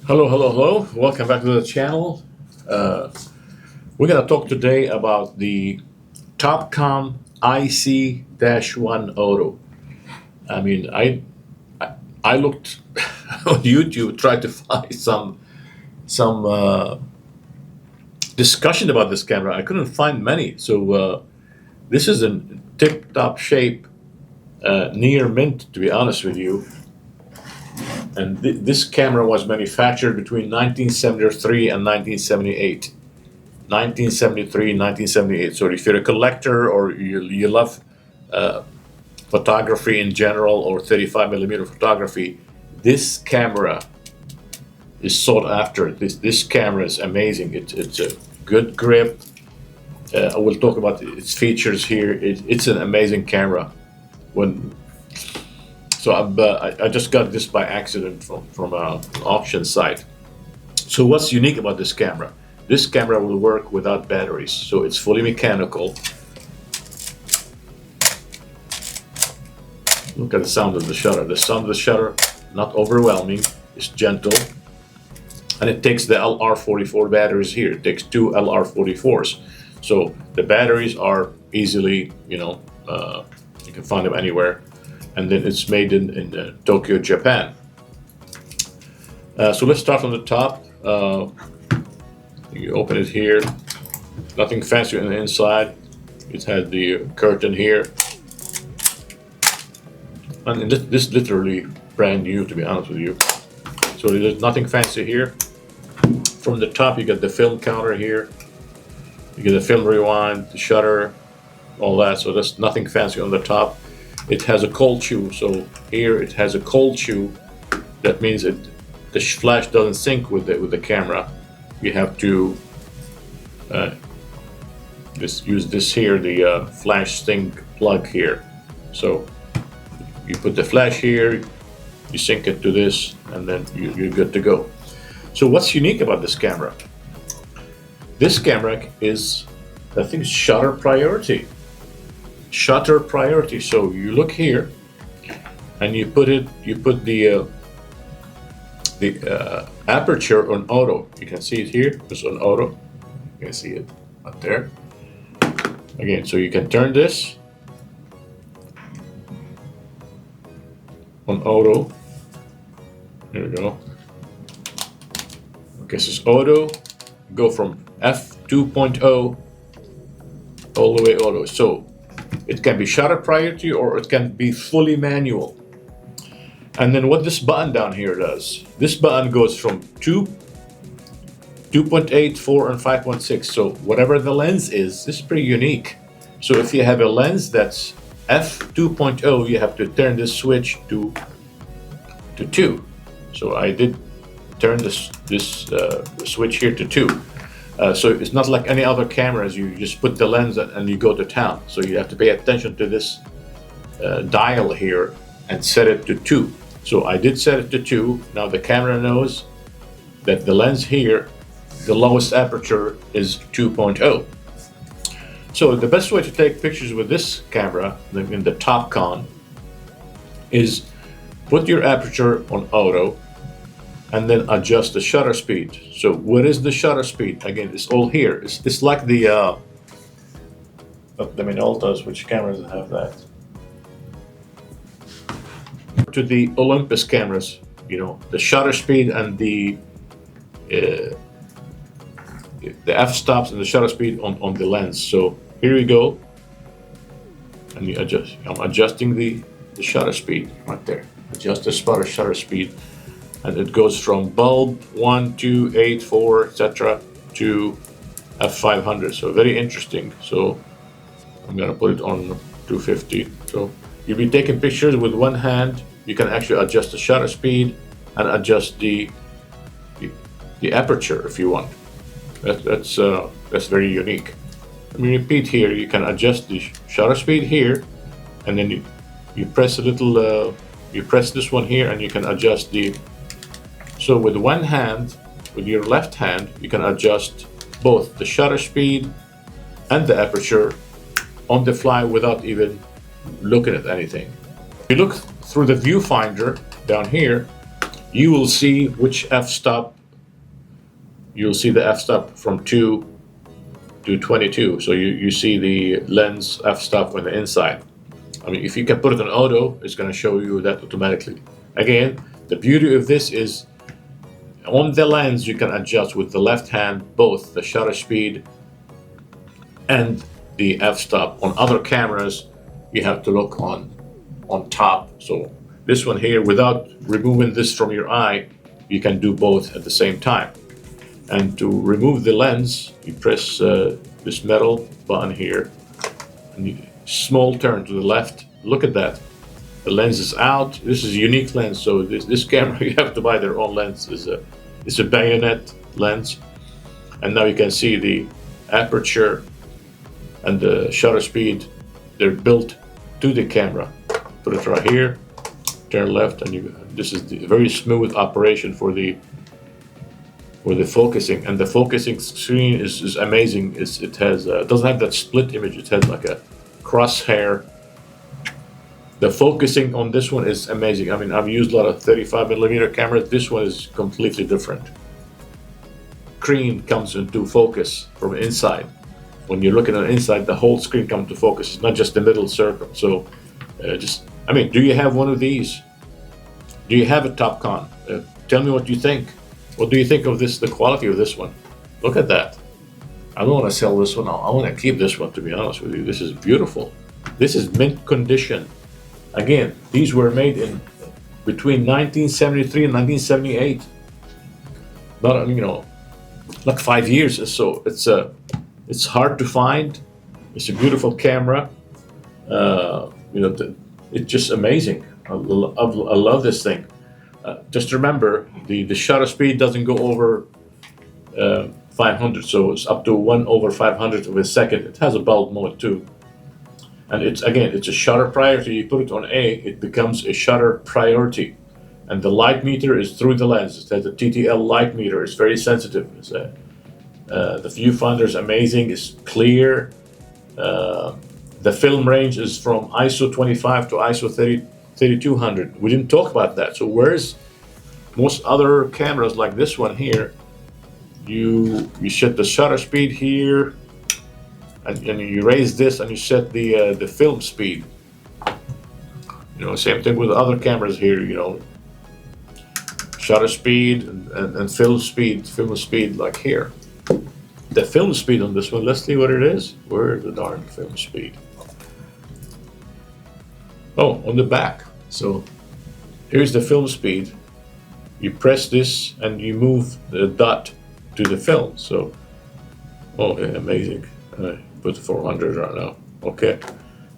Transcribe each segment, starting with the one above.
Hello. Welcome back to the channel. We're going to talk today about the TOPCON IC-1 Auto. I looked on YouTube, tried to find some discussion about this camera. I couldn't find many. So this is in tip-top shape, near mint, to be honest with you. And this camera was manufactured between 1973 and 1978. 1973, 1978. So if you're a collector or you love photography in general or 35 millimeter photography, this camera is sought after. This camera is amazing. It's a good grip. I will talk about its features here. It's an amazing camera. I just got this by accident from an auction site. So what's unique about this camera? This camera will work without batteries, so it's fully mechanical. Look at the sound of the shutter. The sound of the shutter, not overwhelming, it's gentle. And it takes the LR44 batteries here. It takes two LR44s. So the batteries are easily, you can find them anywhere. And then it's made in Tokyo, Japan. So let's start from the top. You open it here. Nothing fancy on the inside. It had the curtain here. And this literally brand new, to be honest with you. So there's nothing fancy here. From the top, you get the film counter here. You get the film rewind, the shutter, all that. So there's nothing fancy on the top. It has a cold shoe, so here it has a cold shoe. That means the flash doesn't sync with the camera. You have to just use this here, the flash sync plug here. So you put the flash here, you sync it to this, and then you're good to go. So what's unique about this camera? This camera is, I think, shutter priority. Shutter priority. So you look here, and you put the aperture on auto. You can see it here. It's on auto. You can see it up there. Again, so you can turn this on auto. There we go. Okay, so it's auto. Go from f2.0 all the way auto. So it can be shutter priority or it can be fully manual. And then what this button down here does, this button goes from 2.8, 4, and 5.6. So whatever the lens is, this is pretty unique. So if you have a lens that's f2.0, you have to turn this switch to 2. So I did turn this switch here to 2. So it's not like any other cameras. You just put the lens and you go to town. So you have to pay attention to this dial here and set it to 2. So I did set it to 2. Now the camera knows that the lens here, the lowest aperture is 2.0. So the best way to take pictures with this camera in the TOPCON is put your aperture on auto and then adjust the shutter speed. So what is the shutter speed? Again, it's all here. It's like the Minoltas, which cameras have that? To the Olympus cameras, the shutter speed and the f-stops and the shutter speed on the lens. So here we go. And you adjust. I'm adjusting the shutter speed right there. Adjust the shutter speed. And it goes from bulb 1, 2, 8, 4, etc. to f500. So very interesting. So I'm gonna put it on 250. So you'll be taking pictures with one hand. You can actually adjust the shutter speed and adjust the aperture if you want. That's very unique. Let me repeat here. You can adjust the shutter speed here, and then you press a little. You press this one here, and you can adjust the. So with one hand, with your left hand, you can adjust both the shutter speed and the aperture on the fly without even looking at anything. If you look through the viewfinder down here, you will see which f-stop you'll see the f-stop from 2 to 22. So you see the lens f-stop on the inside. I mean, if you can put it on auto, it's going to show you that automatically. Again, the beauty of this is on the lens you can adjust with the left hand both the shutter speed and the f-stop. On other cameras, you have to look on top. So this one here, without removing this from your eye, you can do both at the same time. And to remove the lens, you press this metal button here, and small turn to the left. Look at that. The lens is out. This is a unique lens, so this camera, you have to buy their own lens. It's a bayonet lens. And now you can see the aperture and the shutter speed. They're built to the camera. Put it right here, turn left, and this is the very smooth operation for the focusing. And the focusing screen is amazing. It has doesn't have that split image. It has like a crosshair. The focusing on this one is amazing. I mean, I've used a lot of 35mm cameras. This one is completely different. Screen comes into focus from inside. When you're looking at the inside, the whole screen comes to focus. It's not just the middle circle. So, I mean, do you have one of these? Do you have a TOPCON? Tell me what you think. What do you think of this? The quality of this one? Look at that. I don't want to sell this one. I want to keep this one, to be honest with you. This is beautiful. This is mint condition. Again, these were made in between 1973 and 1978. Not, you know, like 5 years or so. It's hard to find. It's a beautiful camera. You know, it's just amazing. I love this thing. Just remember, the shutter speed doesn't go over 500, so it's up to 1/500 of a second. It has a bulb mode too. And it's a shutter priority. You put it on A, it becomes a shutter priority. And the light meter is through the lens. It has a TTL light meter. It's very sensitive. The viewfinder is amazing. It's clear. The film range is from ISO 25 to ISO 3200. We didn't talk about that. So whereas most other cameras like this one here, you set the shutter speed here, and you raise this and you set the film speed. You know, same thing with other cameras here. You know, shutter speed and film speed like here. The film speed on this one, let's see what it is. Where's the darn film speed? Oh, on the back. So here's the film speed. You press this and you move the dot to the film. So, oh, yeah, amazing. I put 400 right now. Okay.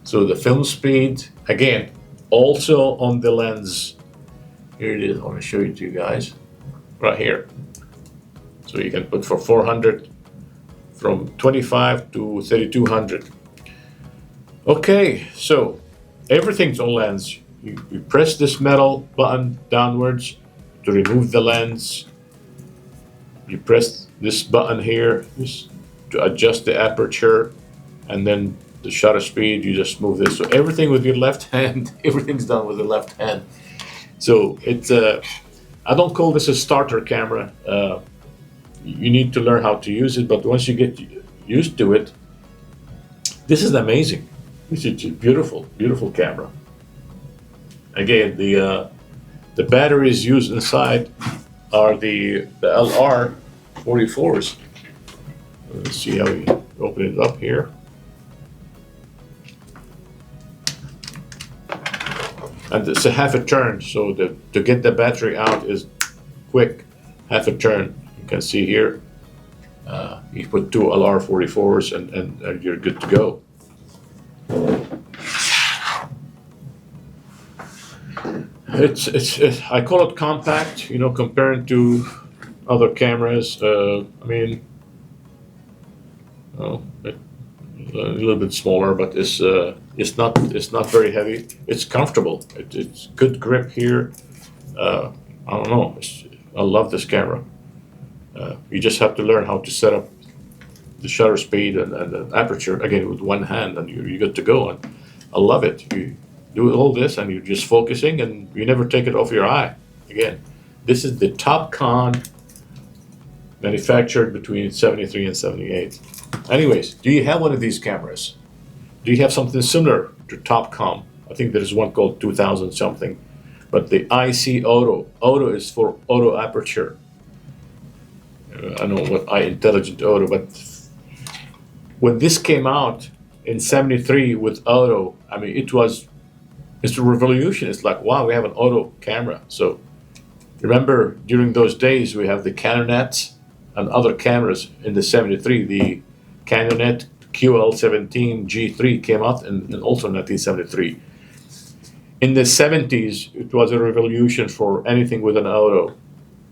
So the film speed, again, also on the lens. Here it is. I want to show it to you guys. Right here. So you can put for 400 from 25 to 3200. Okay, so everything's on lens. You press this metal button downwards to remove the lens. You press this button here to adjust the aperture, and then the shutter speed, you just move this. So everything with your left hand, everything's done with the left hand. So it's I don't call this a starter camera. You need to learn how to use it, but once you get used to it, this is amazing. This is a beautiful, beautiful camera. Again, the batteries used inside are the LR 44s. Let's see how we open it up here. And it's a half a turn, so to get the battery out is quick, half a turn. You can see here, you put two LR44s and you're good to go. It's I call it compact, you know, comparing to other cameras. I mean, oh, a little bit smaller, but it's not very heavy. It's comfortable. It's good grip here. I don't know. I love this camera. You just have to learn how to set up the shutter speed and the aperture again with one hand, and you're good to go. And I love it. You do all this, and you're just focusing, and you never take it off your eye. Again, this is the TOPCON manufactured between 73 and 78. Anyways, do you have one of these cameras? Do you have something similar to TOPCON? I think there's one called 2000 something. But the IC auto is for auto aperture. I don't know what intelligent auto, but when this came out in 73 with auto, I mean, it's a revolution. It's like, wow, we have an auto camera. So remember, during those days, we have the Canonet and other cameras in the 73. The Canonet QL17 G3 came out in also 1973. In the 70s, it was a revolution for anything with an auto,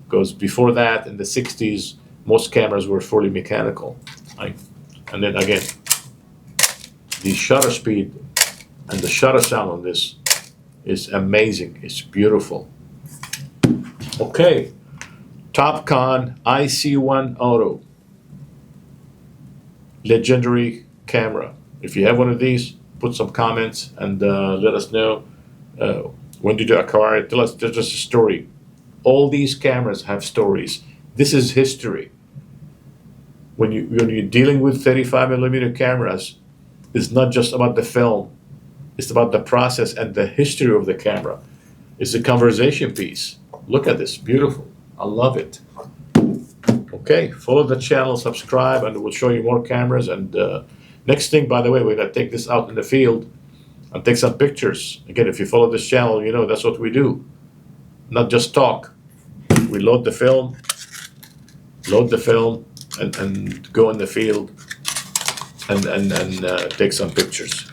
because before that, in the 60s, most cameras were fully mechanical. Right? And then again, the shutter speed and the shutter sound on this is amazing. It's beautiful. Okay, TOPCON IC-1 Auto. Legendary camera. If you have one of these, put some comments and let us know. When did you acquire it? Tell us just a story. All these cameras have stories. This is history. When you're dealing with 35mm cameras, it's not just about the film. It's about the process and the history of the camera. It's a conversation piece. Look at this, beautiful. I love it. Okay, follow the channel, subscribe, and we'll show you more cameras. And next thing, by the way, we're gonna take this out in the field and take some pictures. Again, if you follow this channel, you know that's what we do. Not just talk. We load the film, and go in the field and take some pictures.